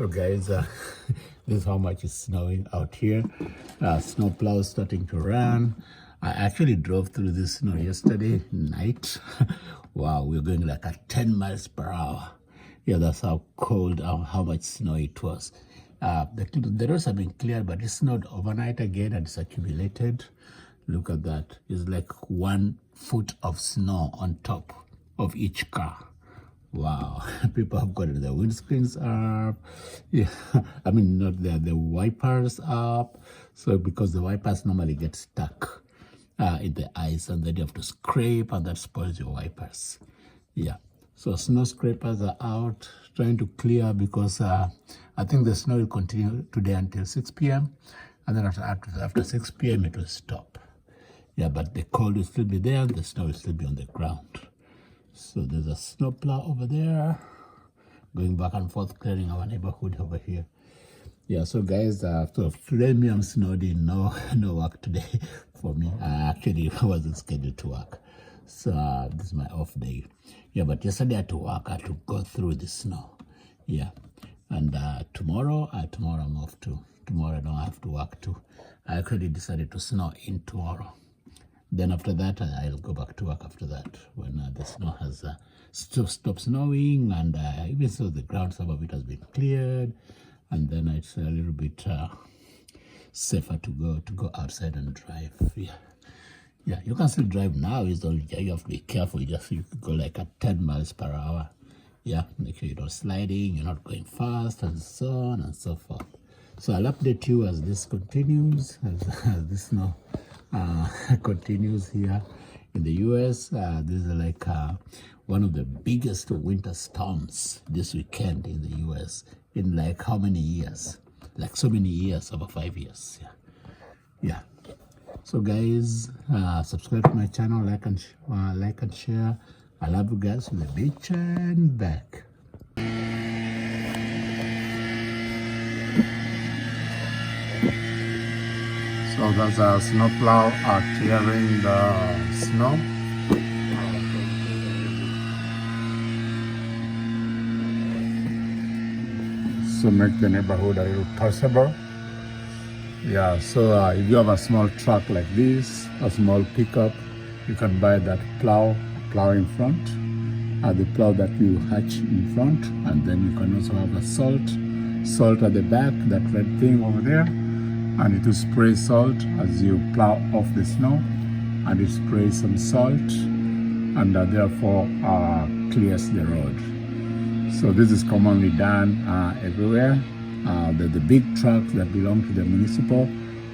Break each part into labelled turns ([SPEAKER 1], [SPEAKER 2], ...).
[SPEAKER 1] So guys, this is how much is snowing out here. Snow plow starting to run. I actually drove through this snow yesterday night. Wow, we were going like at 10 miles per hour. Yeah, that's how cold, how much snow it was. The roads have been cleared, but it snowed overnight again and it's accumulated. Look at that. It's like 1 foot of snow on top of each car. Wow, people have got their windscreens up. Yeah, I mean, not the wipers up. So because the wipers normally get stuck in the ice and then you have to scrape and that spoils your wipers. Yeah, so snow scrapers are out trying to clear because I think the snow will continue today until 6 p.m. And then after 6 p.m. it will stop. Yeah, but the cold will still be there and the snow will still be on the ground. So there's a snowplow over there, going back and forth, clearing our neighborhood over here. Yeah, so guys, so today I'm snowed in, no work today for me. I actually wasn't scheduled to work. So this is my off day. Yeah, but yesterday I had to work, I had to go through the snow. Yeah, and tomorrow I'm off too. Tomorrow I don't have to work too. I actually decided to snow in tomorrow. Then after that, I'll go back to work after that when the snow has stopped snowing, and even so the ground, some of it has been cleared, and then it's a little bit safer to go outside and drive. Yeah, you can still drive now. It's all you have to be careful. You could go like at 10 miles per hour. Yeah, make sure you're not sliding, you're not going fast, and so on and so forth. So I'll update you as this continues, as this snow continues here in the US. This is like one of the biggest winter storms this weekend in the US in like how many years? Like so many years, over 5 years. Yeah. So guys, subscribe to my channel, like and share. I love you guys with a big chin back. So that's a snowplow clearing the snow. So make the neighborhood a little passable. Yeah, so if you have a small truck like this, a small pickup, you can buy that plow in front, the plow that you hatch in front, and then you can also have a salt at the back, that red thing over there. And it will spray salt as you plow off the snow, and it sprays some salt and therefore clears the road. So this is commonly done everywhere. The big trucks that belong to the municipal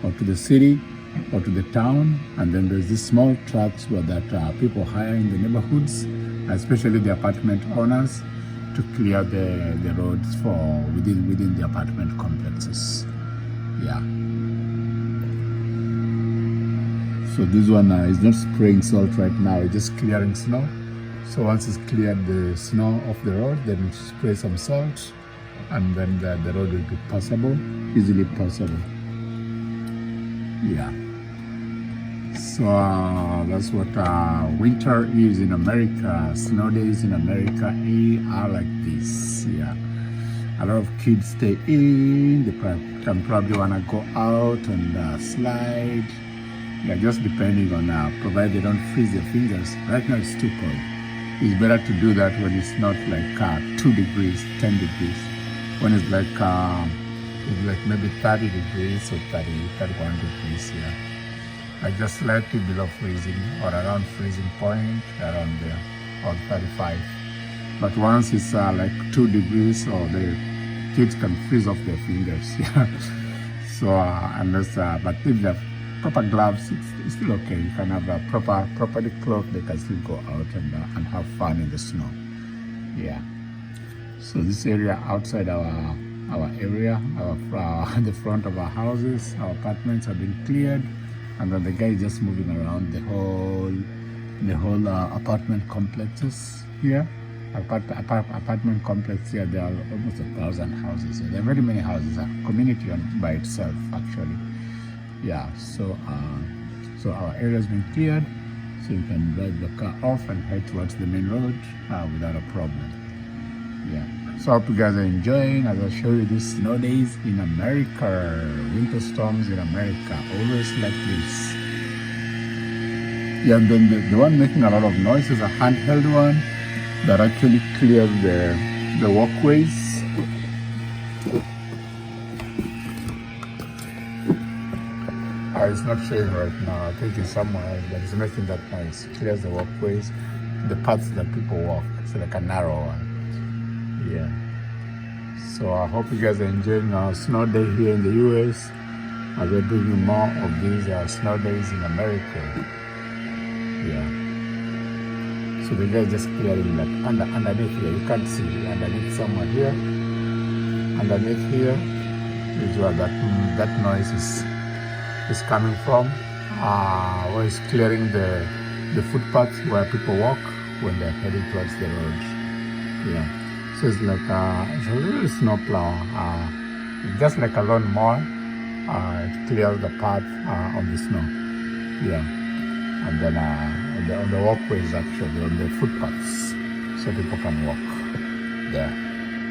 [SPEAKER 1] or to the city or to the town, and then there's these small trucks that people hire in the neighborhoods, especially the apartment owners, to clear the roads for within the apartment complexes. Yeah. So this one is not spraying salt right now, it's just clearing snow. So once it's cleared the snow off the road, then it spray some salt, and then the road will be passable, easily passable. Yeah. So that's what winter is in America. Snow days in America are like this. Yeah. A lot of kids stay in. They can probably want to go out and slide. Yeah, just depending on, provided they don't freeze their fingers. Right now it's too cold. It's better to do that when it's not like 2 degrees, 10 degrees. When it's like maybe 30 degrees or 31 degrees, yeah. Like just slightly below freezing or around freezing point, around there, or 35. But once it's like 2 degrees, or the kids can freeze off their fingers, yeah. So unless, but if they have proper gloves, it's still okay. You can have a properly clothed, they can still go out and have fun in the snow. Yeah. So this area outside our area, the front of our houses, our apartments have been cleared, and then the guy is just moving around the whole apartment complexes here. Apartment complex here, there are almost 1,000 houses. There are very many houses, a community by itself actually. Yeah, so our area has been cleared, so you can drive the car off and head towards the main road without a problem. Yeah. So I hope you guys are enjoying as I show you these snow days in America, winter storms in America, always like this. Yeah, and then the one making a lot of noise is a handheld one that actually clears the walkways. It's not showing right now. I think it's somewhere else, but it's making that noise. It clears the walkways, the paths that people walk. It's like a narrow one. Yeah. So I hope you guys are enjoying our snow day here in the US as we're bringing more of these snow days in America. Yeah. So the guys just clearing like underneath here. You can't see underneath somewhere here. Underneath here is where that noise is coming from. Where it's clearing the footpaths where people walk when they're heading towards the road. Yeah. So it's like it's a little snow plow, just like a lawnmower. It clears the path on the snow. Yeah. And then on the walkways, actually, on the footpaths, so people can walk there.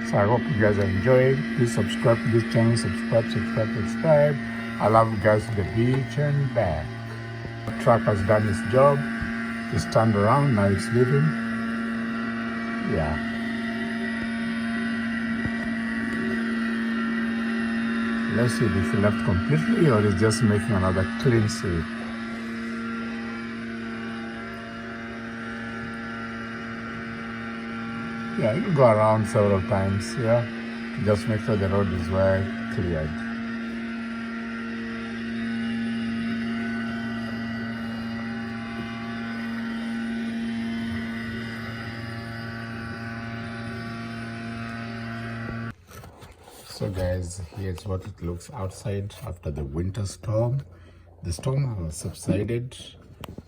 [SPEAKER 1] So I hope you guys are enjoying. Please subscribe to this channel. Subscribe. I love you guys to the beach and back. The truck has done its job. It's turned around, now it's leaving. Yeah. Let's see if it left completely or it's just making another clean sweep. Yeah, you go around several times, yeah. Just make sure the road is well cleared. So guys, here's what it looks outside after the winter storm. The storm has subsided,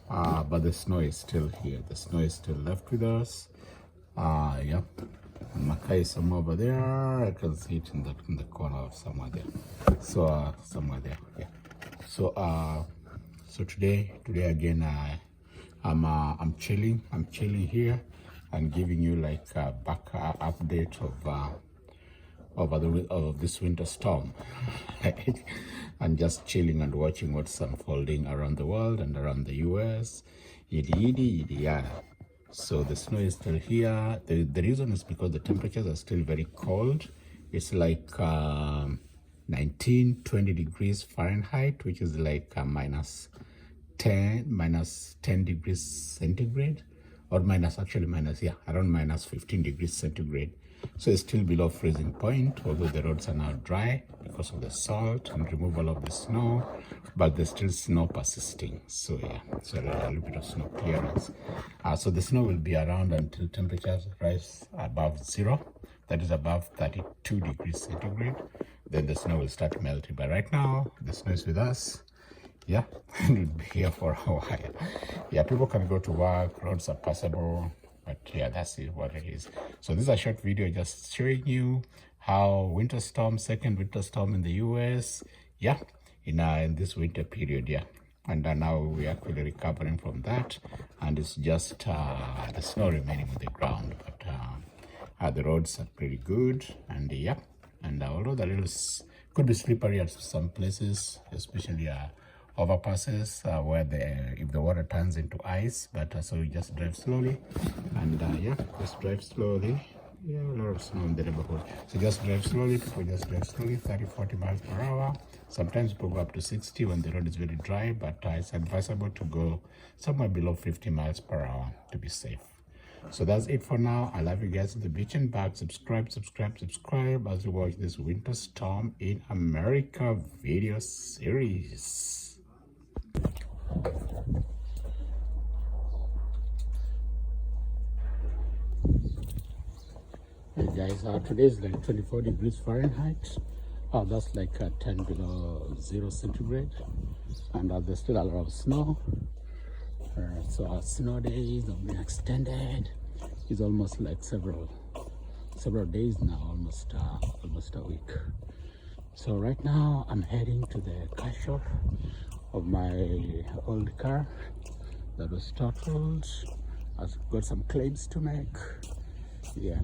[SPEAKER 1] but the snow is still here. The snow is still left with us. Yeah, Makai is somewhere over there. I can see it in the corner of somewhere there. So somewhere there. Yeah. So today again, I'm chilling. I'm chilling here and giving you like a back update of this winter storm. And just chilling and watching what's unfolding around the world and around the US. Yidi, yeah. So the snow is still here. The reason is because the temperatures are still very cold. It's like 19, 20 degrees Fahrenheit, which is like minus 10 degrees centigrade, or around minus 15 degrees centigrade. So it's still below freezing point, although the roads are now dry because of the salt and removal of the snow, but there's still snow persisting. So yeah, so a little bit of snow clearance. So the snow will be around until temperatures rise above zero, that is above 32 degrees centigrade. Then the snow will start melting. But right now, the snow is with us. Yeah, and we'll be here for a while. Yeah, people can go to work, roads are passable. But yeah, that's what it is. So this is a short video just showing you how second winter storm in the US, yeah, in this winter period, yeah. And now we're actually recovering from that, and it's just the snow remaining on the ground. But the roads are pretty good, and yeah, and although the little could be slippery at some places, especially overpasses where if the water turns into ice, but so you just drive slowly, and yeah, just drive slowly. Yeah, a lot of snow in the neighborhood, so just drive slowly. People just drive slowly, 30-40 miles per hour. Sometimes people go up to 60 when the road is very dry, but it's advisable to go somewhere below 50 miles per hour to be safe. So that's it for now. I love you guys at the beach and back. Subscribe as you watch this winter storm in America video series. Hey guys, today is like 24 degrees Fahrenheit. That's like 10 below 0 centigrade, and there's still a lot of snow. So our snow days have been extended. It's almost like several days now, almost a week. So right now I'm heading to the car shop of my old car that was totaled. I've got some claims to make. Yeah,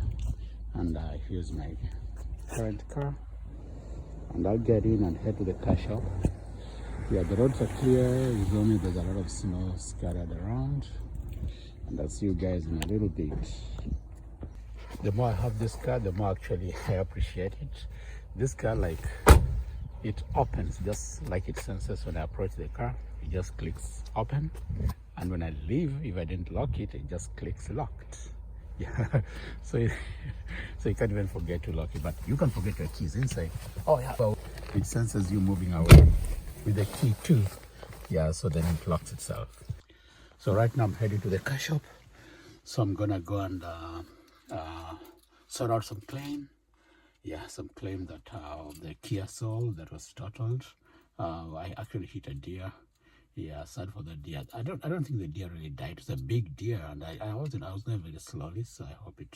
[SPEAKER 1] And here's my current car. And I'll get in and head to the car shop. Yeah, the roads are clear. It's only there's a lot of snow scattered around. And I'll see you guys in a little bit. The more I have this car, the more actually I appreciate it. This car, like, it opens just like it senses when I approach the car. It just clicks open. And when I leave, if I didn't lock it, it just clicks locked. Yeah, so you can't even forget to lock it, but you can forget your keys inside. Oh yeah, so it senses you moving away with the key too. Yeah, so then it locks itself. So right now I'm heading to the car shop. So I'm gonna go and sort out some claim. Yeah, some claim that the Kia Soul that was totaled. I actually hit a deer. Yeah, sad for the deer. I don't think the deer really died. It's a big deer, and I was going very slowly, so I hope it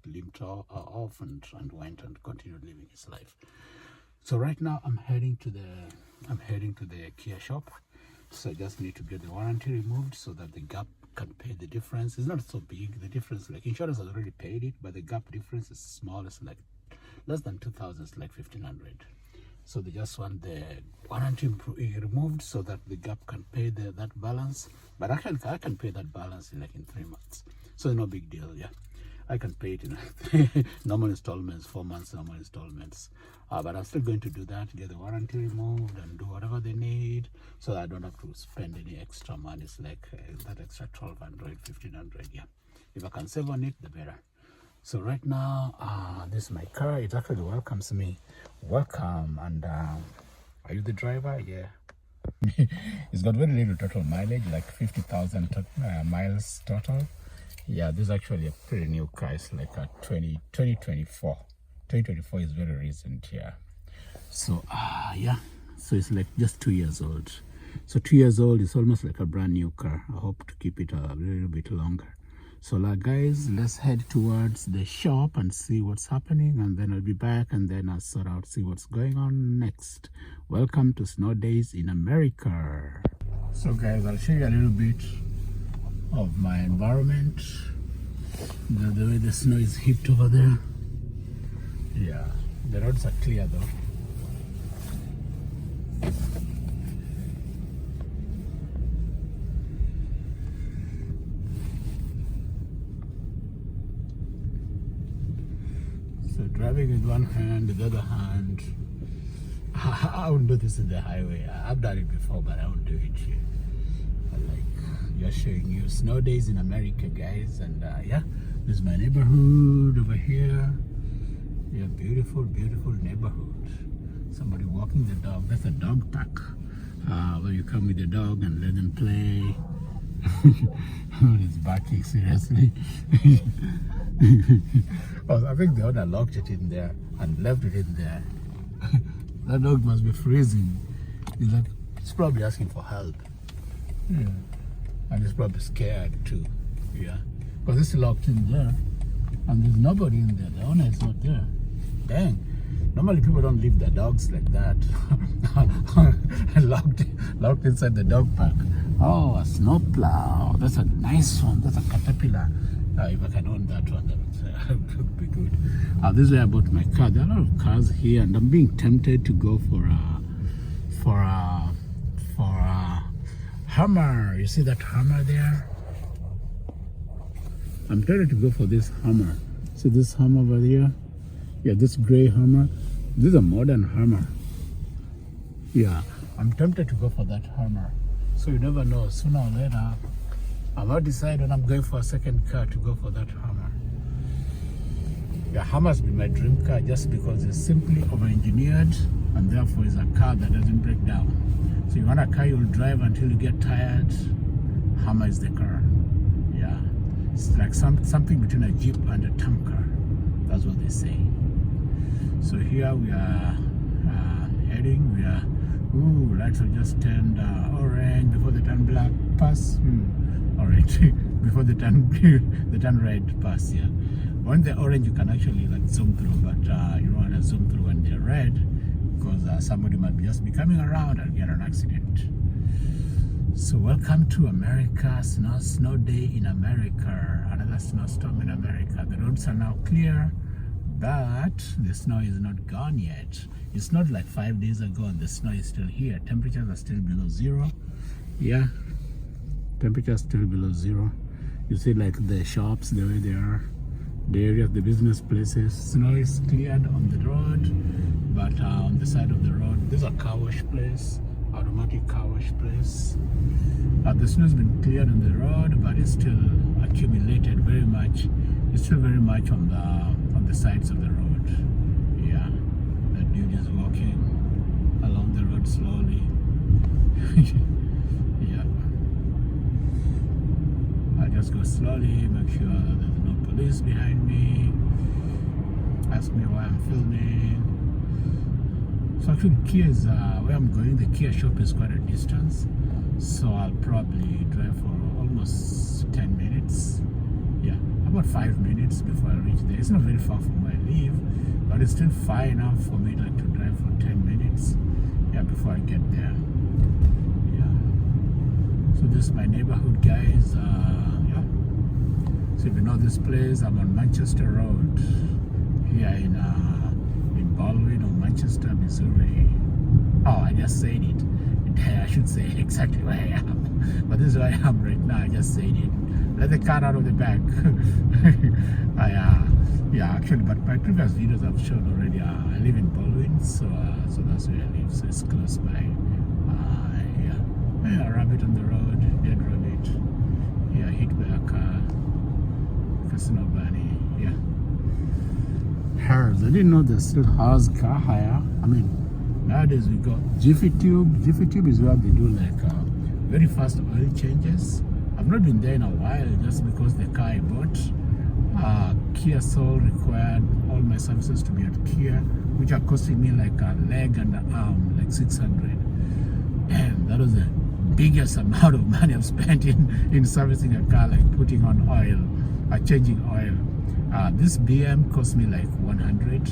[SPEAKER 1] limped off and went and continued living its life. So right now I'm heading to the Kia shop. So I just need to get the warranty removed so that the gap can pay the difference. It's not so big. The difference, like, insurance has already paid it, but the gap difference is small. It's like less than 2,000. It's like 1,500. So they just want the warranty removed so that the gap can pay that balance. But actually, I can pay that balance in 3 months. So no big deal, yeah. I can pay it in normal installments, 4 months normal installments. But I'm still going to do that, get the warranty removed and do whatever they need so that I don't have to spend any extra money. It's like that extra 1,200, 1,500, yeah. If I can save on it, the better. So right now, this is my car. It actually welcomes me. Welcome. And are you the driver? Yeah. It's got very little total mileage, like 50,000 miles total. Yeah, this is actually a pretty new car. It's like a 2024. 2024 is very recent, yeah. So, yeah. So it's like just 2 years old. So 2 years old is almost like a brand new car. I hope to keep it a little bit longer. So guys, let's head towards the shop and see what's happening, and then I'll be back and then I'll sort out, see what's going on next. Welcome to Snow Days in America. So guys, I'll show you a little bit of my environment. The way the snow is heaped over there. Yeah, the roads are clear though. So driving with one hand, the other hand. I wouldn't do this in the highway. I've done it before, but I won't do it here. Just showing you Snow Days in America, guys. And yeah, this is my neighborhood over here. Yeah, beautiful, beautiful neighborhood. Somebody walking the dog. That's a dog park. Where you come with the dog and let them play. It's barking, seriously. Oh, I think the owner locked it in there and left it in there. That dog must be freezing. It's probably asking for help. Yeah. And it's probably scared too. Yeah. Because it's locked in there. And there's nobody in there. The owner is not there. Dang. Normally people don't leave their dogs like that. locked inside the dog park. Oh, a snowplow. That's a nice one. That's a Caterpillar. If I can own that one, that would be good. This is where I bought my car. There are a lot of cars here, and I'm being tempted to go for a Hummer. You see that Hummer there? I'm tempted to go for this Hummer. See this Hummer over there? Yeah, this gray Hummer. This is a modern Hummer. Yeah, I'm tempted to go for that Hummer. So you never know, sooner or later, I might decide when I'm going for a second car to go for that Hummer. Yeah, Hummer's been my dream car just because it's simply over-engineered and therefore it's a car that doesn't break down. So you want a car you'll drive until you get tired, Hummer is the car. Yeah, it's like something between a Jeep and a tanker. That's what they say. So here we are heading. Lights have just turned orange before they turn black. Pass. Orange before they turn red. Pass. Yeah. When they're orange, you can actually zoom through, but you don't want to zoom through when they're red because somebody might just be coming around and get an accident. So welcome to America. Snow day in America. Another snowstorm in America. The roads are now clear. But the snow is not gone yet. It's not like 5 days ago and the snow is still here. Temperatures are still below zero. Yeah, temperatures still below zero. You see like the shops, the way they are, the area of the business places. Snow is cleared on the road, but on the side of the road, there's a car wash place, automatic car wash place. The snow has been cleared on the road, but it's still accumulated very much. It's still very much on the sides of the road. Yeah, that dude is walking along the road slowly. Yeah, I just go slowly, make sure there's no police behind me. Ask me why I'm filming. So actually, Kia is where I'm going. The Kia shop is quite a distance, so I'll probably drive for almost 10 minutes. Yeah, about 5 minutes before I reach there. It's not very far from where I live, but it's still far enough for me to drive for 10 minutes. Yeah, before I get there. Yeah. So this is my neighborhood, guys. Yeah. So if you know this place, I'm on Manchester Road here in Baldwin or Manchester, Missouri. Oh, I just said it. I should say exactly where I am, but this is where I am right now. I just said it. Let the cat out of the bag. Yeah, actually, but my previous videos I've shown already. I live in Baldwin, so that's where I live. So it's close by. Yeah, rabbit on the road, dead rabbit. Yeah, hit by a car. Casino bunny. Yeah. Hers. I didn't know there's still Hers car hire. I mean, nowadays we got Jiffy Tube. Jiffy Tube is where they do like very fast oil changes. I've not been there in a while just because the car I bought, Kia Soul required all my services to be at Kia, which are costing me like a leg and an arm, like 600. And that was the biggest amount of money I've spent in servicing a car, like putting on oil, changing oil. This BM cost me like 100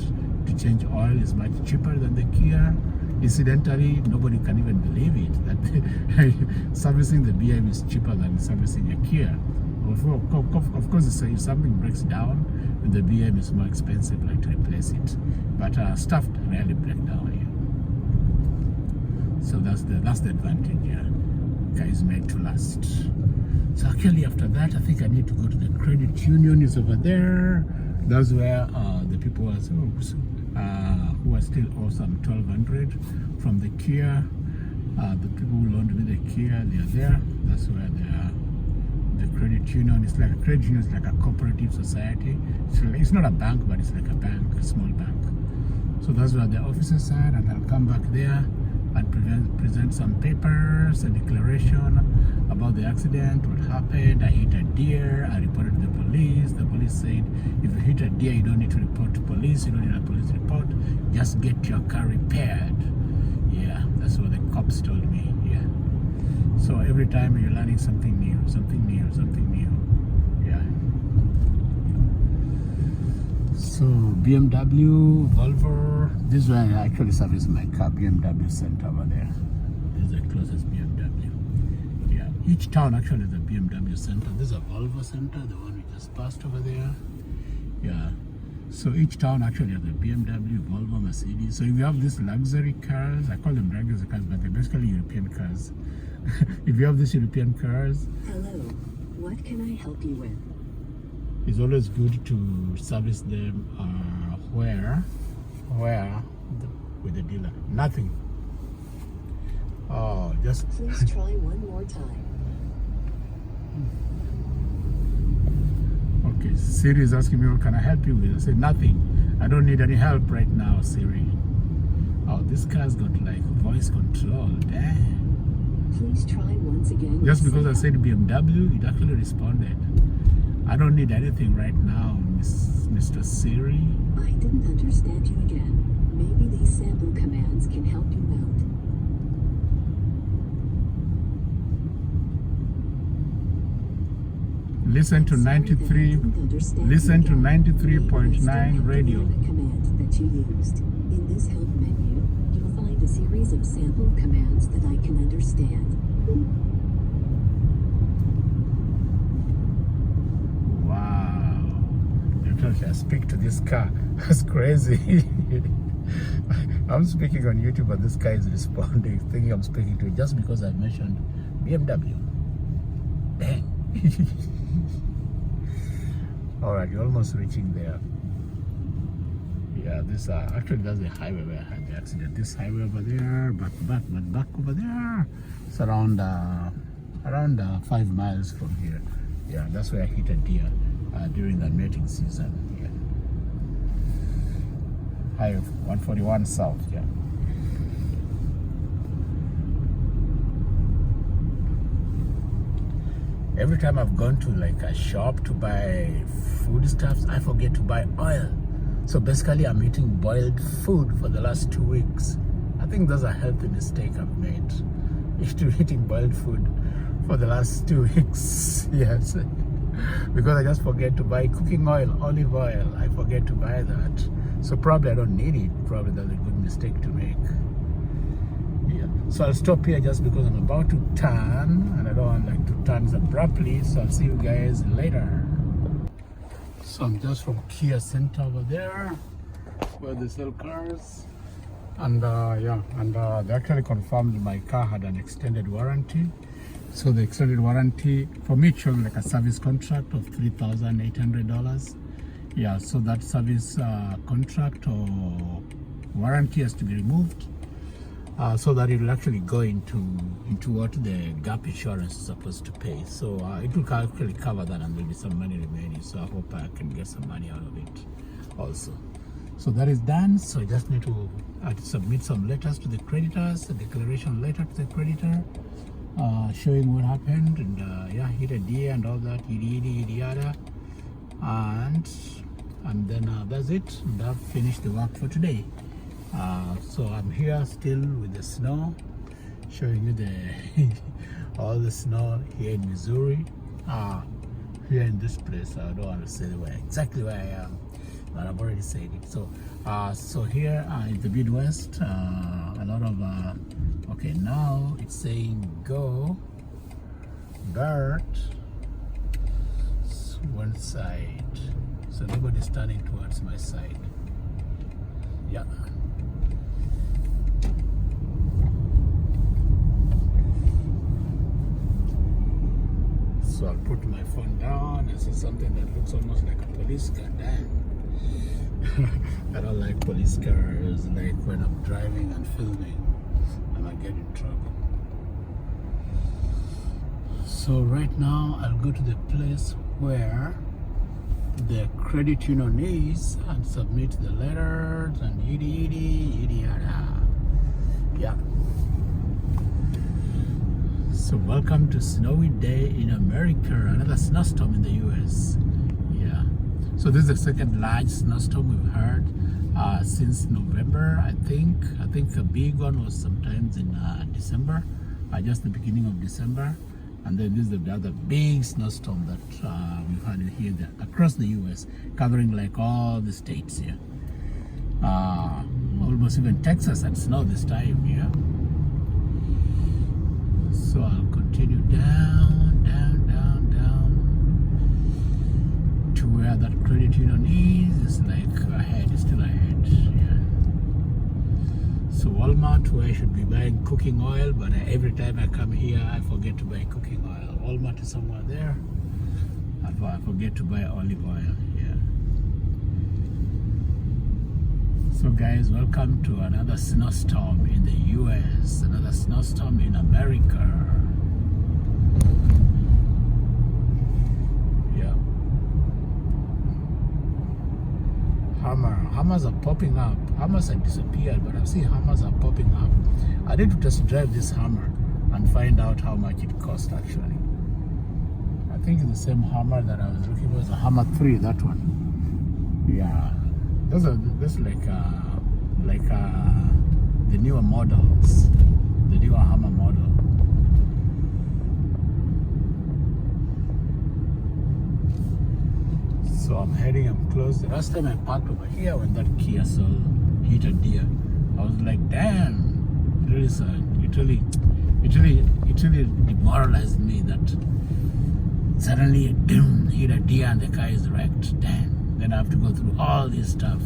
[SPEAKER 1] to change oil. Is much cheaper than the Kia. Incidentally, nobody can even believe it that servicing the BM is cheaper than servicing a Kia. Of course, if something breaks down, the BM is more expensive, like to replace it. But stuff rarely breaks down here. So that's the advantage. Yeah, car is made to last. So actually, after that, I think I need to go to the credit union. Is over there. That's where the people are. Who are still owe some 1,200 from the Kia. The people who loaned me the Kia, they are there. That's where they are. The credit union is like a credit union is like a cooperative society. It's not a bank, but it's like a bank, a small bank. So that's where the offices are, and I'll come back there and present some papers, a declaration about the accident, what happened. I hit a deer, I reported to the police. The police said, if you hit a deer, you don't need to report to police, you don't need a police report, just get your car repaired. Yeah, that's what the cops told me. Yeah. So every time you're learning something new, something new, something new. Yeah. So BMW, Volvo, this is where I actually service my car, BMW center over there. This is the closest BMW. Yeah, each town actually has a BMW center. This is a Volvo center, the one we just passed over there. Yeah, so each town actually has a BMW, Volvo, Mercedes. So if you have these luxury cars, I call them luxury cars, but they're basically European cars. If you have these European cars,
[SPEAKER 2] hello, what can I help you with?
[SPEAKER 1] It's always good to service them with the dealer. Nothing. Oh, just
[SPEAKER 2] please try one more time.
[SPEAKER 1] Okay, Siri is asking me what can I help you with. I said nothing. I don't need any help right now, Siri. Oh, this car's got like voice control. Damn.
[SPEAKER 2] Please try once again.
[SPEAKER 1] Just because I said BMW, it actually responded. I don't need anything right now, Mr. Siri.
[SPEAKER 2] I didn't understand you again. Maybe these sample commands can help you out.
[SPEAKER 1] Listen to 93. Listen to 93.9 radio.
[SPEAKER 2] The command that you used. In this help menu, you'll find a series of sample commands that I can understand.
[SPEAKER 1] I speak to this car. That's crazy. I'm speaking on YouTube, but this guy is responding, thinking I'm speaking to it just because I mentioned BMW. Dang. All right, you're almost reaching there. Yeah, this actually that's the highway where I had the accident. This highway over there, back over there. It's around 5 miles from here. Yeah, that's where I hit a deer during the mating season. Yeah, Highway 141 South. Yeah. Every time I've gone to like a shop to buy foodstuffs, I forget to buy oil. So basically, I'm eating boiled food for the last 2 weeks. I think that's a healthy mistake I've made. Eating boiled food for the last 2 weeks. Yes. Because I just forget to buy cooking oil, olive oil. I forget to buy that. So probably I don't need it. Probably that's a good mistake to make. Yeah. So I'll stop here just because I'm about to turn and I don't want like to turn abruptly. So I'll see you guys later. So I'm just from Kia Center over there where they sell cars. And they actually confirmed my car had an extended warranty. So the extended warranty, for me, it showed like a service contract of $3,800. Yeah, so that service contract or warranty has to be removed so that it will actually go into what the gap insurance is supposed to pay. So it will actually cover that and there will be some money remaining. So I hope I can get some money out of it also. So that is done. So I just need to submit some letters to the creditors, a declaration letter to the creditor, showing what happened and hit a deer and all that, yada. And then that's it. And I've finished the work for today. So I'm here still with the snow, showing you the all the snow here in Missouri. Here in this place, I don't want to say exactly where I am, but I've already said it. So here in the Midwest, a lot of okay, now it's saying go Bert one side, so nobody's turning towards my side. Yeah. So I'll put my phone down and see something that looks almost like a police car. Damn. I don't like police cars. Like when I'm driving and filming, I might get in trouble. So right now I'll go to the place where the credit union is and submit the letters and yada. Yeah. So welcome to snowy day in America, another snowstorm in the US. Yeah. So this is the second large snowstorm we've had since November, I think. I think a big one was sometimes in December, just the beginning of December. And then this is the other big snowstorm that we've had here across the US, covering like all the states here. Almost even Texas had snow this time, yeah. So I'll continue down to where that credit union is. It's like ahead, it's still ahead, yeah. So Walmart, where I should be buying cooking oil, but every time I come here, I forget to buy cooking oil. Walmart is somewhere there. I forget to buy olive oil, yeah. So guys, welcome to another snowstorm in the US, another snowstorm in America. Yeah. Hammers are popping up. Hammers have disappeared, but I've seen hammers are popping up. I need to test drive this hammer and find out how much it costs actually. I think it's the same hammer that I was looking for. It's a Hammer 3, that one. Yeah. Those are the newer models, the newer hammer model. So I'm close. The last time I parked over here when that Kia Soul hit a deer, I was like, damn, it really demoralized me that suddenly it hit a deer and the car is wrecked. Damn. then I have to go through all this stuff.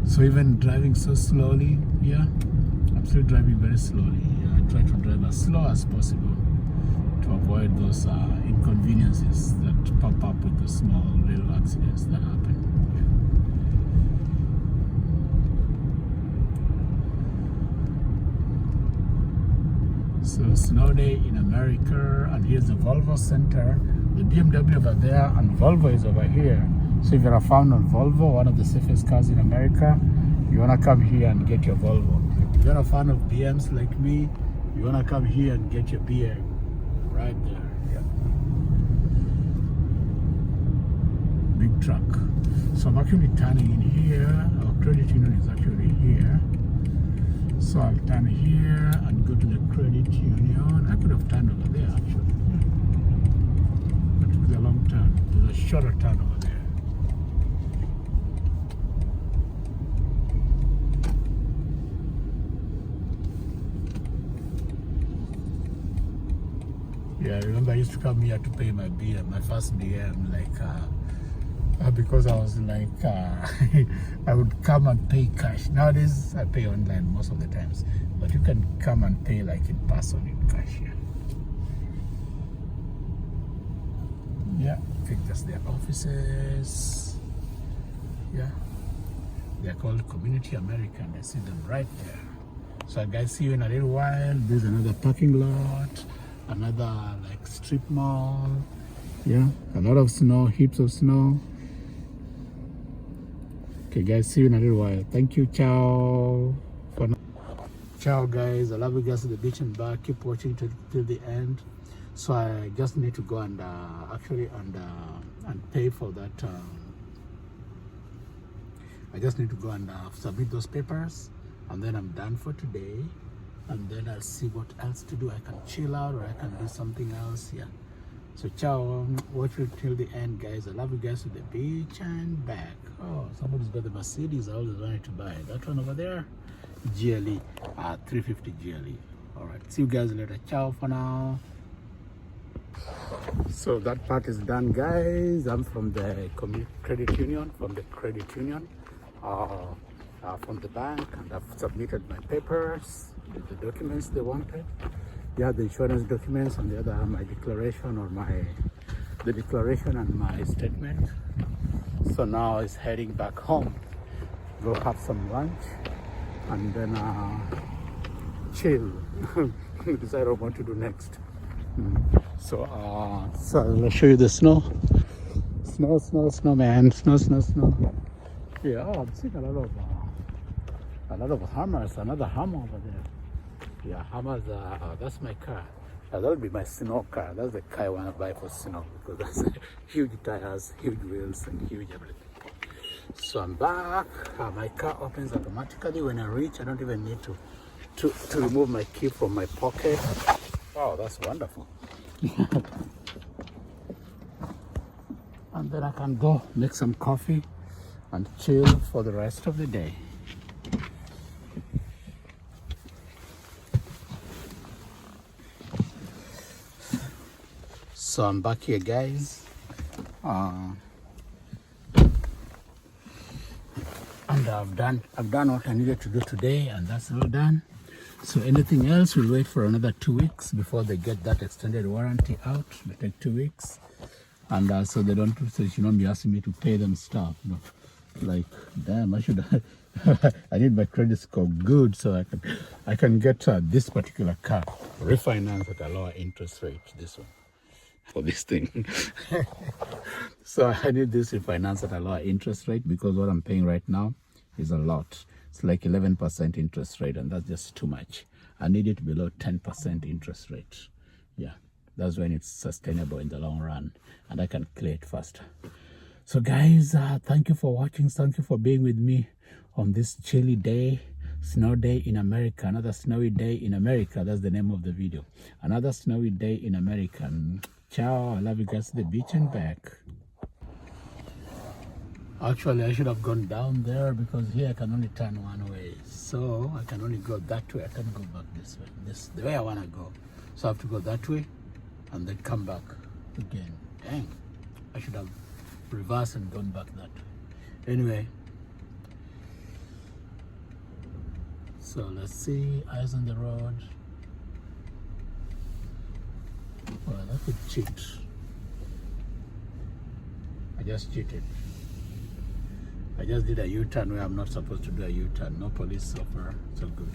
[SPEAKER 1] So even driving so slowly, yeah, I'm still driving very slowly. Yeah, I try to drive as slow as possible to avoid those inconveniences that pop up with the small little accidents that happen. So snow day in America, and here's the Volvo Center. The BMW over there, and Volvo is over here. So if you're a fan of Volvo, one of the safest cars in America, you wanna come here and get your Volvo. If you're a fan of BMs like me, you wanna come here and get your BM right there. Yeah. Big truck. So I'm actually turning in here. Our credit union is actually here. So I'll turn here and go to the credit union. I could have turned over there actually. But it was a long turn. There's a shorter turn over there. Yeah, I remember I used to come here to pay my BM, my first BM, because I was I would come and pay cash. Nowadays, I pay online most of the times, but you can come and pay like in person in cash here. Yeah, I think that's their offices. Yeah, they're called Community American. I see them right there. So guys, see you in a little while. There's another parking lot, another like strip mall. Yeah, a lot of snow, heaps of snow. Okay guys, see you in a little while. Thank you, ciao. For now. Ciao guys, I love you guys at the beach and back. Keep watching till the end. So I just need to go and and pay for that. I just need to go and submit those papers, and then I'm done for today. And then I'll see what else to do. I can chill out or I can do something else. Yeah. So ciao, watch it till the end guys. I love you guys to the beach and back. Oh, somebody's got the Mercedes. I always wanted to buy that one over there. GLE, 350 GLE. All right, see you guys later. Ciao for now. So that part is done guys. I'm from the credit union, from the bank, and I've submitted my papers, the documents they wanted. Yeah, the insurance documents, and the other my declaration or the declaration and my statement. So now it's heading back home. Go have some lunch and then chill. Decide what to do next. So I'll show you the snow. Snow, man. Snow. Yeah, I'm seeing a lot of hammers. Another hammer over there. Yeah, hammers. That's my car. That'll be my snow car. That's the car I want to buy for snow, because that's huge tires, huge wheels, and huge everything. So I'm back. My car opens automatically when I reach. I don't even need to remove my key from my pocket. Wow, that's wonderful. And then I can go make some coffee and chill for the rest of the day. So I'm back here guys, and I've done what I needed to do today, and that's all done. So anything else will wait for another 2 weeks before they get that extended warranty out. They take 2 weeks, and so they don't, so you should not be asking me to pay them stuff. You know, like damn, I should. I need my credit score good so I can get this particular car refinanced at a lower interest rate. This one. For this thing. So I need this refinance at a lower interest rate, because what I'm paying right now is a lot. It's like 11% interest rate, and that's just too much. I need it below 10% interest rate. Yeah, that's when it's sustainable in the long run, and I can clear it faster. So guys, thank you for watching. Thank you for being with me on this chilly day. Snow day in America. Another snowy day in America. That's the name of the video. Another snowy day in America. Ciao. I love you guys to the beach and back. Actually, I should have gone down there, because here I can only turn one way. So I can only go that way. I can't go back this way. This the way I want to go. So I have to go that way and then come back again. Dang. I should have reverse and gone back that way. Anyway, so let's see, eyes on the road. Well, I could cheat. I just cheated. I just did a U-turn where I'm not supposed to do a U-turn. No police officer, so good.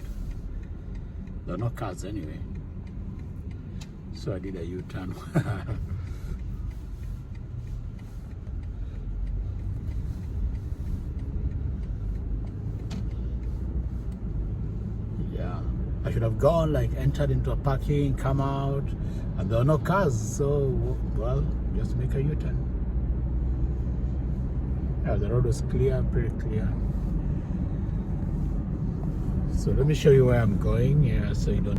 [SPEAKER 1] There are no cars anyway. So I did a U-turn. Yeah. I should have gone, like, entered into a parking, come out, and there are no cars. So, well, just make a U-turn. Yeah, the road was clear, pretty clear. So let me show you where I'm going. Yeah, so you don't.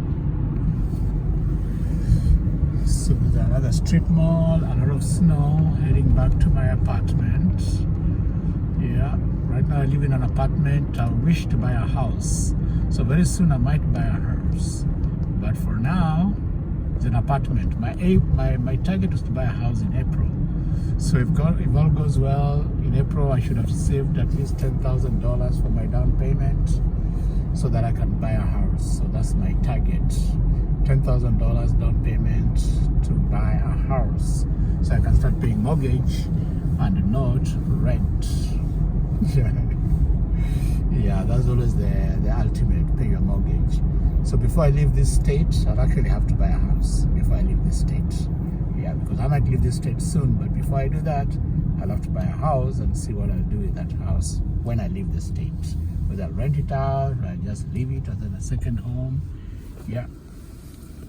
[SPEAKER 1] So there's another strip mall, a lot of snow, heading back to my apartment. Yeah, right now I live in an apartment. I wish to buy a house. So very soon I might buy a house. But for now, it's an apartment. My target was to buy a house in April. So if all goes well, in April I should have saved at least $10,000 for my down payment so that I can buy a house. So that's my target. $10,000 down payment to buy a house. So I can start paying mortgage and not rent. Yeah, that's always the ultimate, pay your mortgage. So before I leave this state, I'll actually have to buy a house before I leave this state. Yeah, because I might leave this state soon, but before I do that, I'll have to buy a house and see what I'll do with that house when I leave the state. Whether I'll rent it out, or I'll just leave it as a second home. Yeah,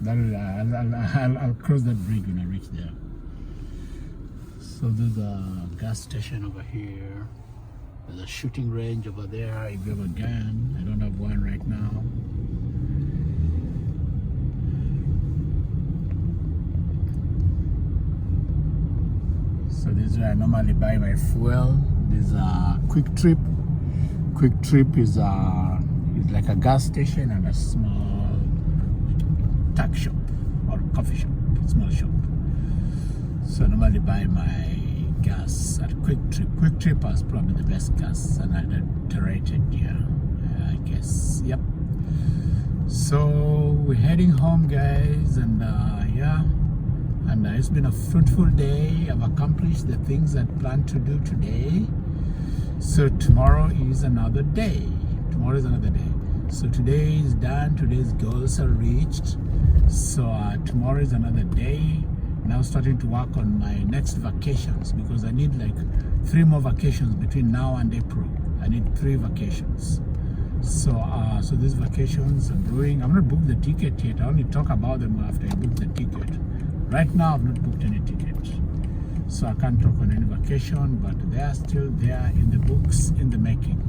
[SPEAKER 1] I'll cross that bridge when I reach there. So there's a gas station over here. There's a shooting range over there if you have a gun. I don't have one right now. So this is where I normally buy my fuel. This is a Quick Trip. Quick Trip is like a gas station and a small tuck shop or coffee shop, small shop. So I normally buy my gas at Quick Trip. Quick Trip is probably the best gas, and unadulterated, yeah, I guess. Yep. So we're heading home, guys, and yeah. And it's been a fruitful day. I've accomplished the things I planned to do today. So tomorrow is another day. Tomorrow is another day. So today is done. Today's goals are reached. So tomorrow is another day. Now starting to work on my next vacations because I need like 3 more vacations between now and April. I need 3 vacations. So so these vacations are brewing. I'm not booked the ticket yet. I only talk about them after I book the ticket. Right now I've not booked any ticket. So I can't talk on any vacation, but they are still there in the books, in the making.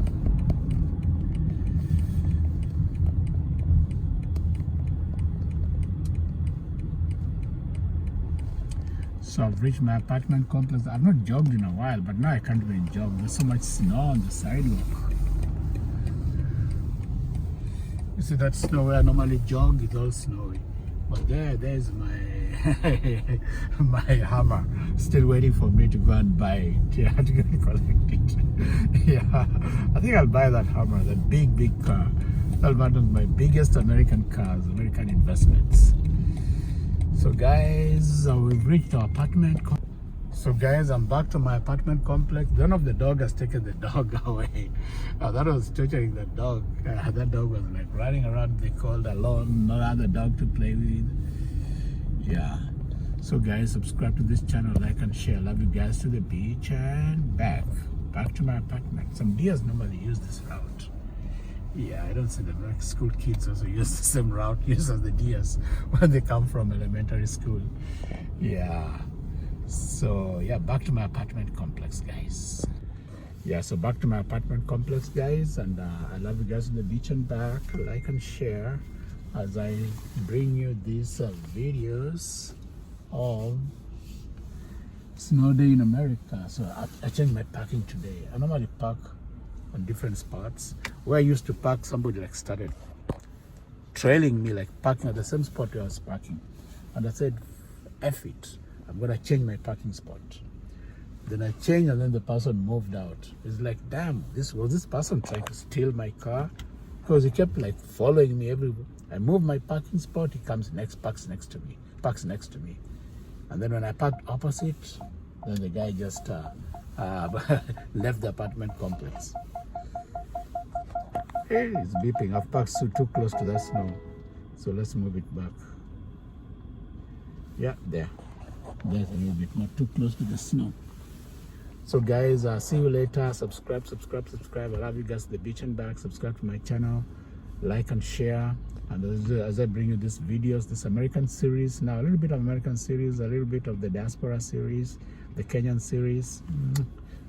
[SPEAKER 1] So I've reached my apartment complex. I've not jogged in a while, but now I can't even jog. There's so much snow on the sidewalk. You see that snow where I normally jog? It's all snowy. But there's my my hammer still waiting for me to go and buy it. Yeah, to go and collect it. Yeah, I think I'll buy that hammer, that big car. That's one of my biggest American cars, American investments. So guys, we've reached our apartment. So guys, I'm back to my apartment complex. One of the dog has taken the dog away. That was torturing the dog. That dog was like running around. They called alone, no other dog to play with. Yeah. So guys, subscribe to this channel, like and share. Love you guys. To the beach and back to my apartment. Some deers normally use this route. Yeah, I don't see them. Like school kids also use the same route used as the deers when they come from elementary school. Yeah. So yeah, back to my apartment complex, guys. Yeah, so back to my apartment complex, guys, and I love you guys on the beach and back. Like and share as I bring you these videos of snow day in America. So I changed my parking today. I normally park on different spots. Where I used to park, somebody like started trailing me, like parking at the same spot where I was parking, and I said, F it, I'm gonna change my parking spot. Then I changed, and then the person moved out. It's like, damn, this person trying to steal my car? Because he kept like following me everywhere. I move my parking spot, he comes next, parks next to me. And then when I parked opposite, then the guy just left the apartment complex. Hey, it's beeping. I've parked too close to that snow. So let's move it back. Yeah, there's a little bit, not too close to the snow. So guys, see you later. Subscribe. I love you guys. The beach and back. Subscribe to my channel, like and share. And as I bring you these videos, this American series, now a little bit of American series, a little bit of the Diaspora series, the Kenyan series.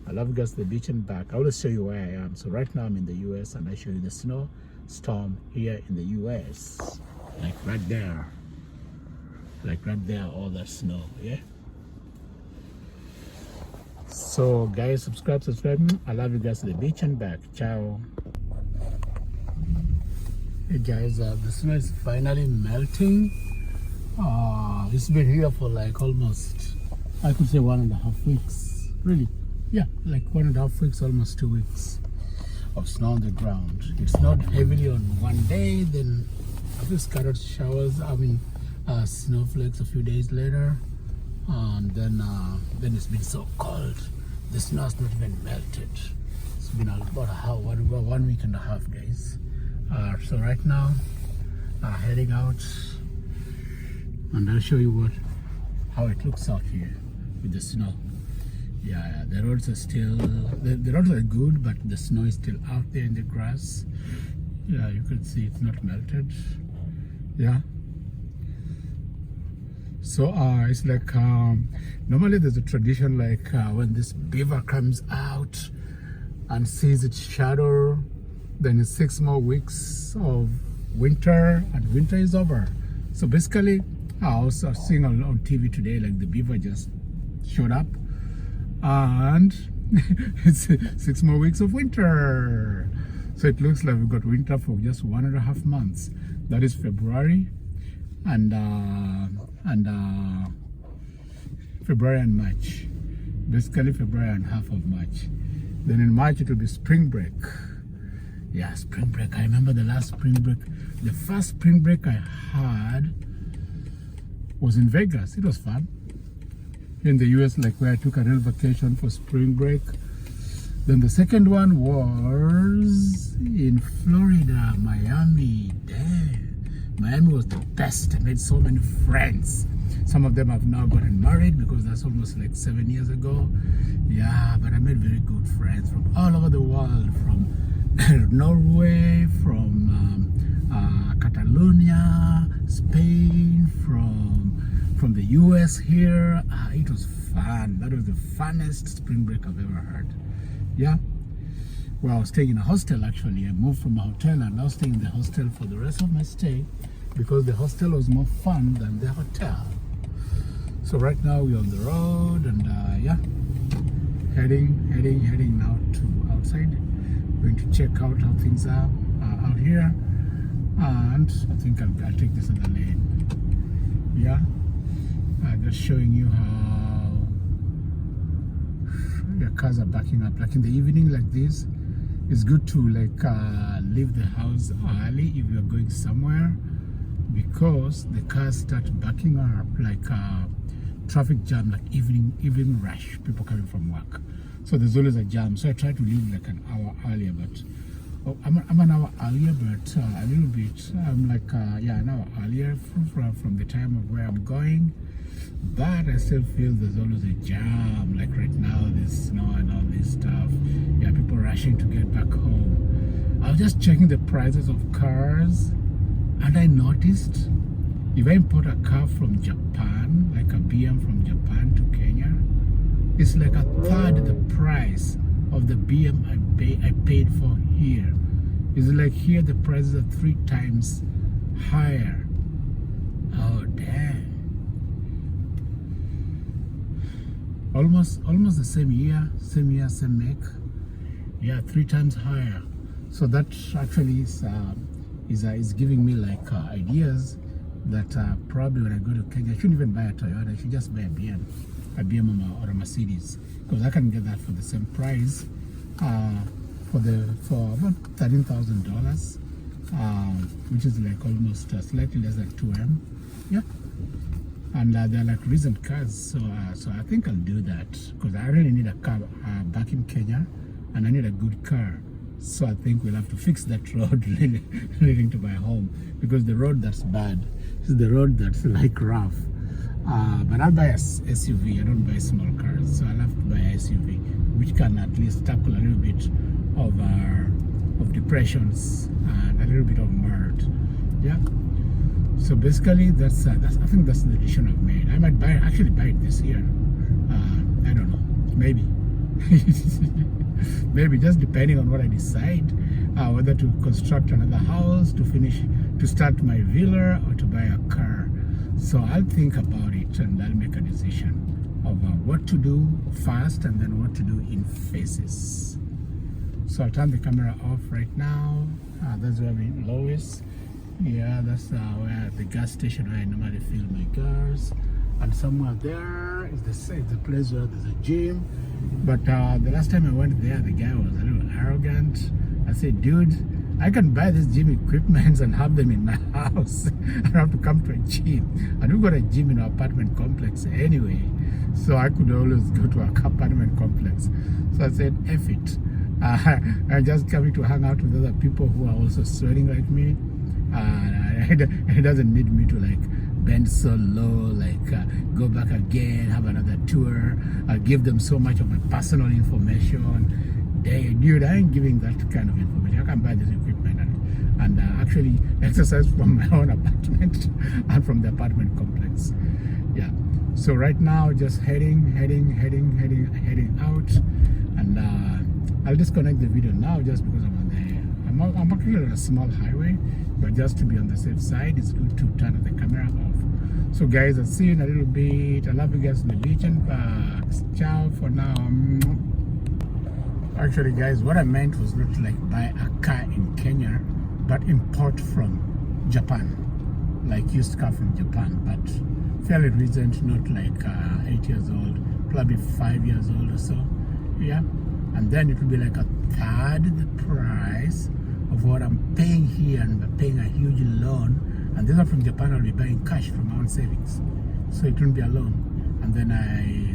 [SPEAKER 1] I love you guys. The beach and back. I will show you where I am. So right now I'm in the US, and I show you the snowstorm here in the US, like right there, all that snow. Yeah. So guys, subscribe. I love you guys. The beach and back. Ciao. Hey guys, the snow is finally melting. It's been here for like almost, I could say 1.5 weeks. Really? Yeah, like 1.5 weeks, almost 2 weeks of snow on the ground. It snowed heavily on one day, then a few scattered showers, snowflakes a few days later. And then it's been so cold. The snow's not even melted. It's been about 1.5 weeks, guys. So right now, heading out, and I'll show you how it looks out here with the snow. Yeah, the roads are still, the roads are good, but the snow is still out there in the grass. Yeah, you can see it's not melted. Yeah. So it's like normally there's a tradition like when this beaver comes out and sees its shadow, then it's 6 more weeks of winter, and winter is over. So basically, I was seeing on TV today, like the beaver just showed up, and it's 6 more weeks of winter. So it looks like we've got winter for just 1.5 months. That is February and February and March. Basically February and half of March. Then in March it will be spring break. Yeah, spring break. I remember the last spring break. The first spring break I had was in Vegas. It was fun. In the US, like where I took a real vacation for spring break. Then the second one was in Florida, Miami. Damn. Miami was the best. I made so many friends. Some of them have now gotten married because that's almost like 7 years ago. Yeah, but I made very good friends from all over the world, from Norway, from Catalonia, Spain, from the US here. It was fun. That was the funnest spring break I've ever had. Yeah. Well, I was staying in a hostel actually. I moved from a hotel and I was staying in the hostel for the rest of my stay because the hostel was more fun than the hotel. So right now we're on the road and yeah, heading now to outside. Going to check out how things are out here, and I think I'll take this other lane. Yeah, just showing you how your cars are backing up. Like in the evening like this, it's good to like leave the house early if you're going somewhere, because the cars start backing up like traffic jam, like evening rush, people coming from work. So there's always a jam. So I try to leave like an hour earlier, but I'm an hour earlier, but a little bit. I'm like yeah, an hour earlier from the time of where I'm going. But I still feel there's always a jam. Like right now, there's snow and all this stuff. Yeah, people rushing to get back home. I was just checking the prices of cars, and I noticed if I import a car from Japan, like a BM from Japan to Kenya, it's like 1/3 the price of the BM I paid for here. It's like here the prices are 3 times higher. Oh damn! Almost the same year, same make. Yeah, 3 times higher. So that actually is giving me like ideas that probably when I go to Kenya, I shouldn't even buy a Toyota. I should just buy a BM. a BMW or a Mercedes, because I can get that for the same price for about $13,000, which is like almost slightly less than 2M. Yeah. And they're like recent cars, so I think I'll do that, because I really need a car back in Kenya, and I need a good car. So I think we'll have to fix that road leading to my home, because the road that's bad is the road that's like rough. But I'll buy a SUV. I don't buy small cars, so I'll have to buy a SUV, which can at least tackle a little bit of depressions and a little bit of mud. Yeah. So basically, that's I think that's the decision I've made. I might actually buy it this year. I don't know, maybe. Maybe, just depending on what I decide, whether to construct another house, to start my villa, or to buy a car. So I'll think about it, and I'll make a decision of what to do first, and then what to do in phases. So I'll turn the camera off right now. That's where we're in Lois. Yeah, that's where the gas station where I normally fill my gas. And somewhere there is the place where there's a gym. But the last time I went there, the guy was a little arrogant. I said, dude, I can buy this gym equipment and have them in my house. I don't have to come to a gym. And we've got a gym in our apartment complex anyway, so I could always go to our apartment complex. So I said, F it. I'm just coming to hang out with other people who are also sweating like me. It doesn't need me to like bend so low, like go back again, have another tour, give them so much of my personal information. Dude, I ain't giving that kind of information. I can buy this equipment and actually exercise from my own apartment and from the apartment complex. Yeah. So right now, just heading out, and I'll disconnect the video now just because I'm actually on a small highway, but just to be on the safe side, it's good to turn the camera off. So guys, I'll see you in a little bit. I love you guys in the beach and back. Ciao for now. Actually guys, what I meant was not like buy a car in Kenya, but import from Japan, like used car from Japan, but fairly recent, not like 8 years old, probably 5 years old or so. Yeah. And then it will be like a third the price of what I'm paying here, and I'm paying a huge loan. And this one from Japan, I'll be buying cash from my own savings, so it won't be a loan. And then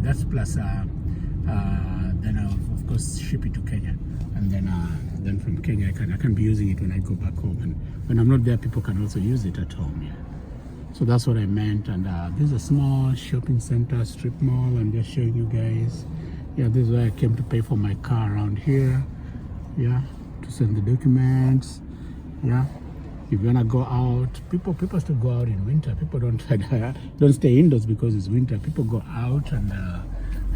[SPEAKER 1] that's plus then I'll of course ship it to Kenya, and then from Kenya I can be using it when I go back home, and when I'm not there, people can also use it at home. Yeah. So that's what I meant. And this is a small shopping center, strip mall. I'm just showing you guys. Yeah, this is where I came to pay for my car around here. Yeah, to send the documents. Yeah, if you wanna go out, people still go out in winter. People don't stay indoors because it's winter. People go out and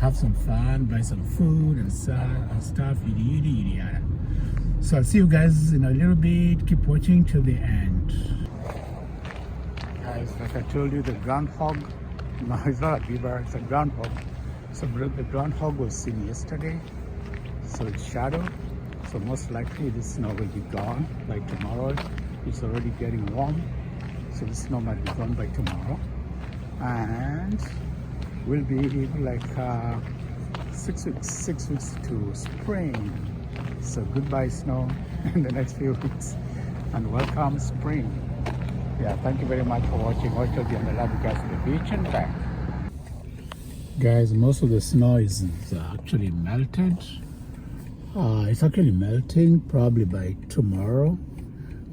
[SPEAKER 1] have some fun, buy some food and stuff. Yada. So I'll see you guys in a little bit. Keep watching till the end. Guys, like I told you, the groundhog. No, it's not a beaver. It's a groundhog. So the groundhog was seen yesterday, so it's shadow. So most likely this snow will be gone by tomorrow. It's already getting warm, so the snow might be gone by tomorrow. And we'll be like 6 weeks to spring. So goodbye snow in the next few weeks, and welcome spring. Yeah, thank you very much for watching. Watch till the end. I love you guys at the beach and back. Guys, most of the snow is actually melted. It's actually melting. Probably by tomorrow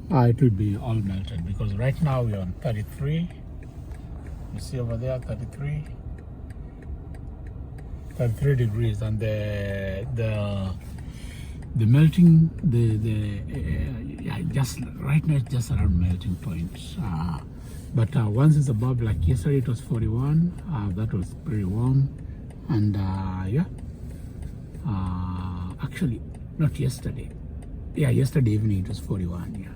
[SPEAKER 1] it will be all melted, because right now we're on 33. You see over there, 33 degrees, and the melting, just right now it's just around melting point. But once it's above, like yesterday it was 41, that was pretty warm. And yeah, actually not yesterday, yesterday evening it was 41. Yeah,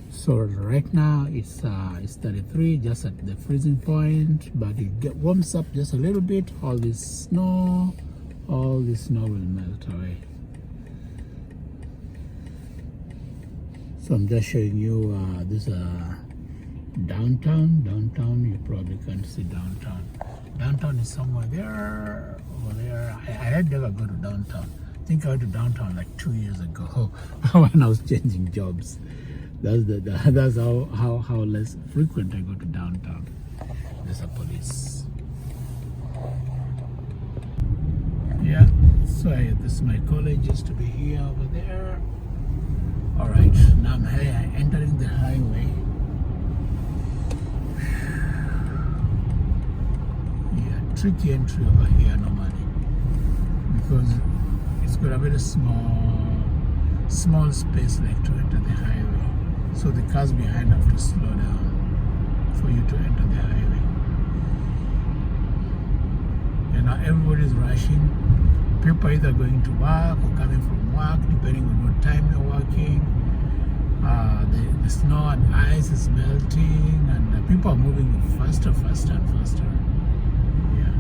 [SPEAKER 1] so right now it's 33, just at the freezing point, but it warms up just a little bit. All this snow will melt away. So I'm just showing you this downtown. You probably can't see downtown, Downtown is somewhere there, over there. I had never go to downtown. I think I went to downtown like 2 years ago when I was changing jobs. That's how less frequent I go to downtown. There's a police. Yeah, so this is my college, used to be here, over there. All right, now I'm here, entering the highway. Yeah, tricky entry over here normally because it's got a very small space like to enter the highway. So the cars behind have to slow down for you to enter the highway. And now everybody's rushing. People are either going to work or coming from work, depending on what time you're working. The snow and ice is melting, and people are moving faster and faster. Yeah.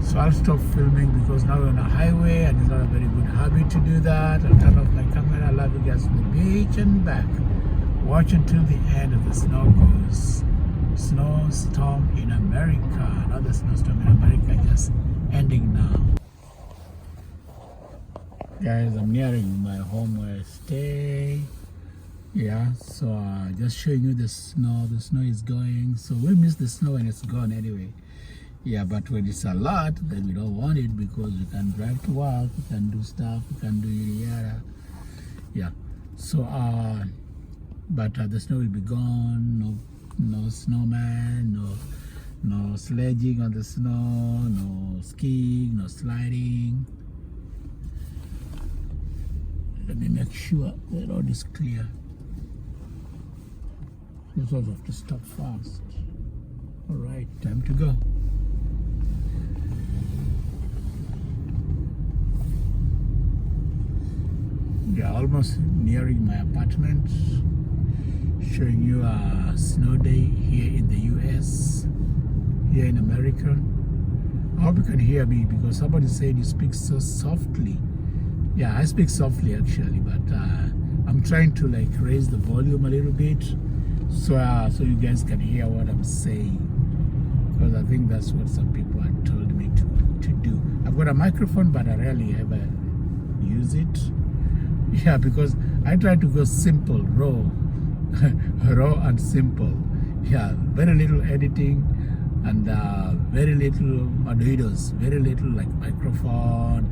[SPEAKER 1] So I'll stop filming because now we're on a highway, and it's not a very good habit to do that. I'll turn off my camera. I'll have you guys to the beach and back. Watch until the end of the snow goes. Snowstorm in America. Another snowstorm in America just ending now. Guys, I'm nearing my home where I stay. Yeah, so just showing you the snow. The snow is going. So we miss the snow when it's gone anyway. Yeah, but when it's a lot, then we don't want it because we can drive to work, we can do stuff, we can do yada. Yeah, so but the snow will be gone. No snowman, no sledging on the snow, no skiing, no sliding. Let me make sure the road is clear. This one have to stop fast. All right, time to go. Yeah, almost nearing my apartment. Showing you a snow day here in the US, here in America. I hope you can hear me because somebody said you speak so softly. Yeah, I speak softly actually, but I'm trying to like raise the volume a little bit so you guys can hear what I'm saying, because I think that's what some people had told me to do. I've got a microphone, but I rarely ever use it. Yeah, because I try to go simple, raw and simple. Yeah, very little editing and very little maduidos, very little like microphone,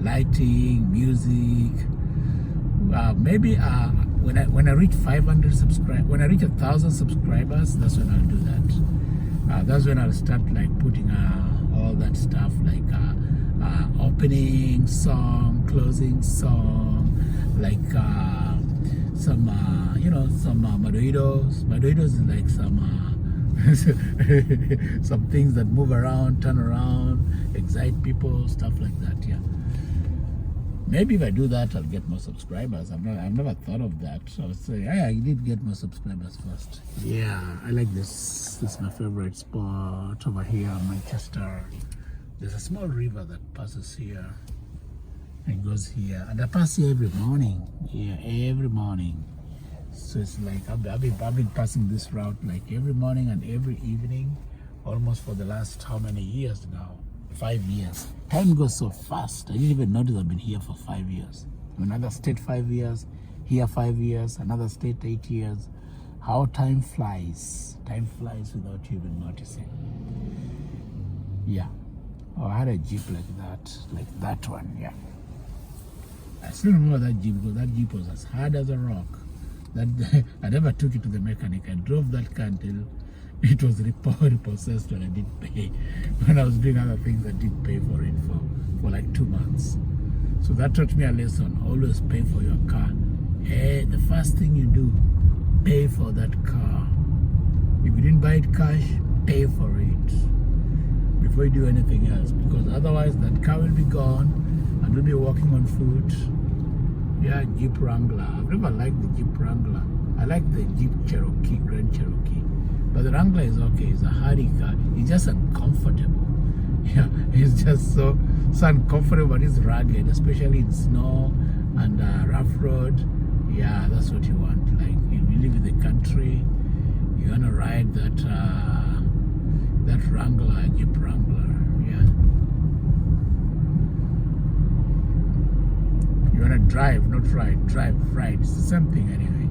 [SPEAKER 1] lighting, music. Maybe when I reach 500 subscribers, when I reach 1,000 subscribers, that's when I'll do that. That's when I'll start like putting all that stuff like opening song, closing song, like some some maduidos. Maduidos is like some things that move around, turn around, excite people, stuff like that. Yeah, maybe if I do that, I'll get more subscribers. I've never thought of that. So I would say, yeah, I did get more subscribers first. Yeah, I like this. This is my favorite spot over here, Manchester. There's a small river that passes here. It goes here, and I pass here every morning. Yeah, every morning. So it's like I've been passing this route like every morning and every evening, almost for the last how many years now? 5 years. Time goes so fast. I didn't even notice I've been here for 5 years. Another state 5 years, here 5 years, another state 8 years. How time flies. Time flies without you even noticing. Yeah. Oh, I had a Jeep like that one. Yeah. I still remember that Jeep because that Jeep was as hard as a rock. That I never took it to the mechanic. I drove that car until it was repossessed and I didn't pay. When I was doing other things, I did pay for it for like 2 months. So that taught me a lesson. Always pay for your car. The first thing you do, pay for that car. If you didn't buy it cash, pay for it before you do anything else, because otherwise that car will be gone and you'll be walking on foot. Yeah, Jeep Wrangler. I've never liked the Jeep Wrangler. I like the Jeep Cherokee, Grand Cherokee. But the Wrangler is okay. It's a hardy car. It's just uncomfortable. Yeah, it's just so uncomfortable, but it's rugged, especially in snow and rough road. Yeah, that's what you want. Like, if you live in the country, you want to ride that that Wrangler, Jeep Wrangler, yeah. You wanna drive, not ride, drive, ride. It's the same thing anyway.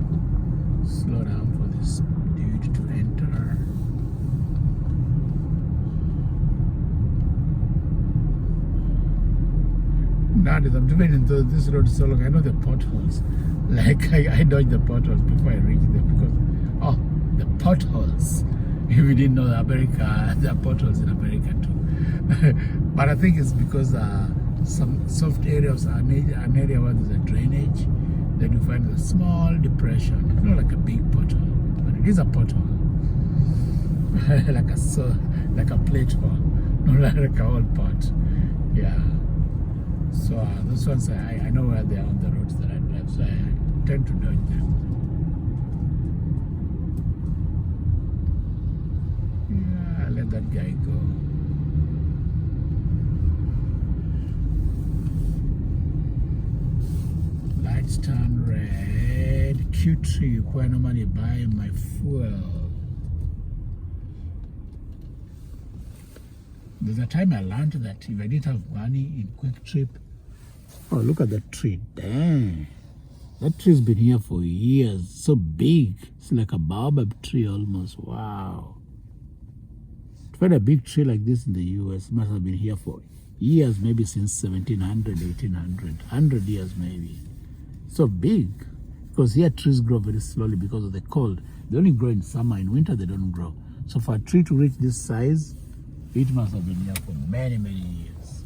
[SPEAKER 1] Slow down for this dude to enter. Nowadays, I'm debating this road so long. I know the potholes. Like I dodge the potholes before I reach them because the potholes. If you didn't know, America, there are potholes in America too. But I think it's because some soft areas are an area where there's a drainage. Then you find a small depression. It's not like a big pothole, but it is a pothole. like a plate hole, not like a whole pot. Yeah. So those ones, I know where they are on the roads that I drive, so I tend to dodge them. Yeah, let that guy go. Lights turn red. Q3, where normally buy my fuel. There's a time I learned that if I didn't have money in Quick Trip. Oh, look at that tree. Dang. That tree's been here for years. So big. It's like a baobab tree almost. Wow. To find a big tree like this in the US must have been here for years, maybe since 1700, 1800, 100 years maybe. So big. Because here trees grow very slowly because of the cold. They only grow in summer. In winter, they don't grow. So for a tree to reach this size, it must have been here for many, many years.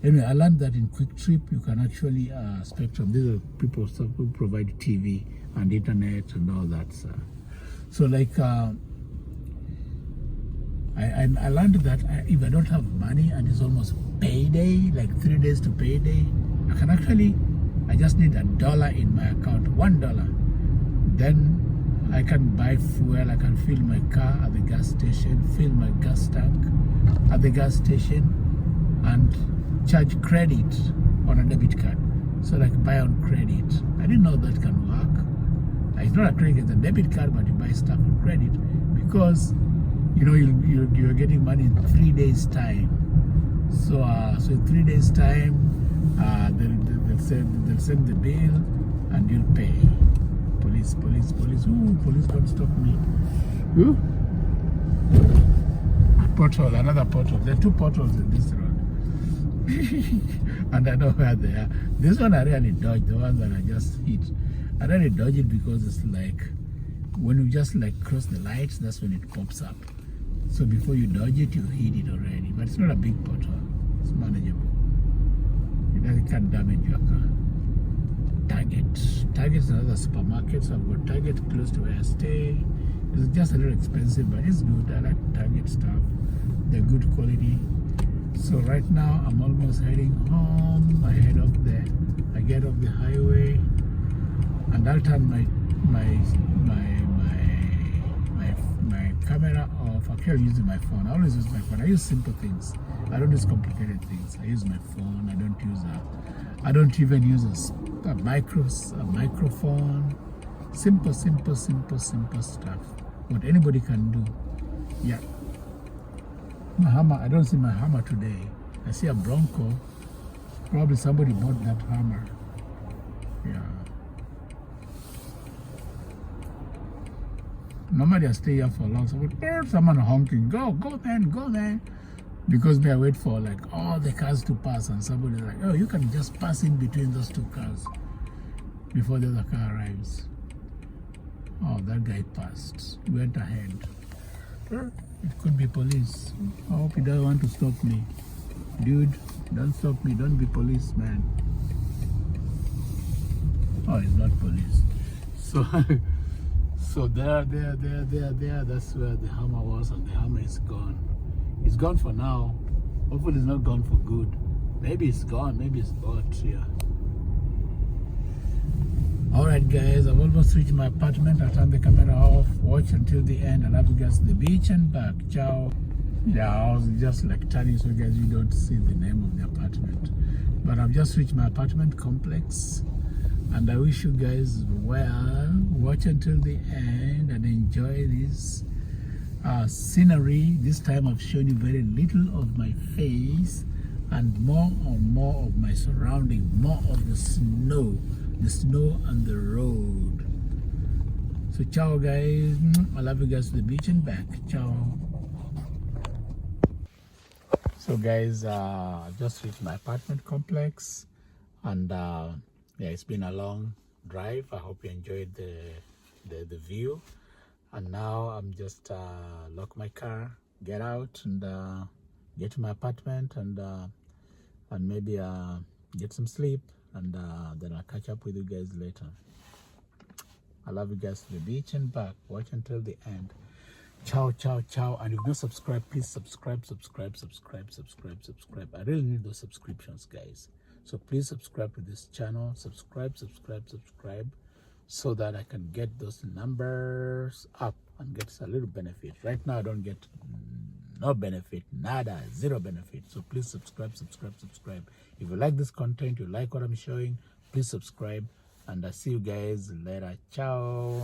[SPEAKER 1] Anyway, I learned that in Quick Trip, you can actually Spectrum. These are people who provide TV and internet and all that. So like, I learned that if I don't have money and it's almost payday, like 3 days to payday, I can actually, I just need $1 in my account, $1. Then I can buy fuel, I can fill my car at the gas station, fill my gas tank at the gas station, and charge credit on a debit card. So like buy on credit. I didn't know that can work. It's not a credit, it's a debit card, but you buy stuff on credit because you know you're getting money in 3 days time. So in 3 days time, they'll send the bill and you'll pay. Police. Ooh, police don't stop me. Ooh. Pothole, another pothole. There are 2 potholes in this road. And I know where they are. This one I really dodge, the ones that I just hit. I really dodge it because it's like when you just like cross the lights, that's when it pops up. So before you dodge it, you hit it already. But it's not a big pothole. It's manageable. It can't damage your car. Target is another supermarket. So I've got Target close to where I stay. It's just a little expensive, but it's good. I like Target stuff. They're good quality. So right now I'm almost heading home. I head up there. I get off the highway, and I'll turn my camera off. I'm actually using my phone. I always use my phone. I use simple things. I don't use complicated things. I use my phone. I don't even use a microphone. Simple stuff. What anybody can do. Yeah. My hammer, I don't see my hammer today. I see a Bronco. Probably somebody bought that hammer. Yeah. Normally I stay here for long. So someone honking, go man. Because I wait for like all the cars to pass and somebody's like, oh, you can just pass in between those 2 cars before the other car arrives. Oh, that guy passed. Went ahead. It could be police. I hope he doesn't want to stop me. Dude, don't stop me. Don't be policeman. Oh, it's not police. So there. That's where the hammer was, and the hammer is gone. It's gone for now. Hopefully it's not gone for good. Maybe it's gone. Maybe it's bought. Yeah. Alright guys, I've almost reached my apartment. I'll turn the camera off, watch until the end. I'll have to get to the beach and back. Ciao. Yeah, I was just like telling you so guys you don't see the name of the apartment. But I've just reached my apartment complex. And I wish you guys well. Watch until the end and enjoy this scenery. This time I've shown you very little of my face and more and more of my surrounding, more of the snow on the road. So ciao guys, I love you guys to the beach and back. Ciao. So guys, just reached my apartment complex, and yeah, it's been a long drive. I hope you enjoyed the view. And now I'm just lock my car, get out, and get to my apartment, and maybe get some sleep, and then I'll catch up with you guys later. I love you guys to the beach and back. Watch until the end. Ciao, ciao, ciao. And if you're not subscribed, please subscribe. I really need those subscriptions, guys. So please subscribe to this channel. Subscribe, so that I can get those numbers up and get a little benefit. Right now, I don't get no benefit, nada, zero benefit. So please subscribe. If you like this content, you like what I'm showing, please subscribe. And I'll see you guys later. Ciao.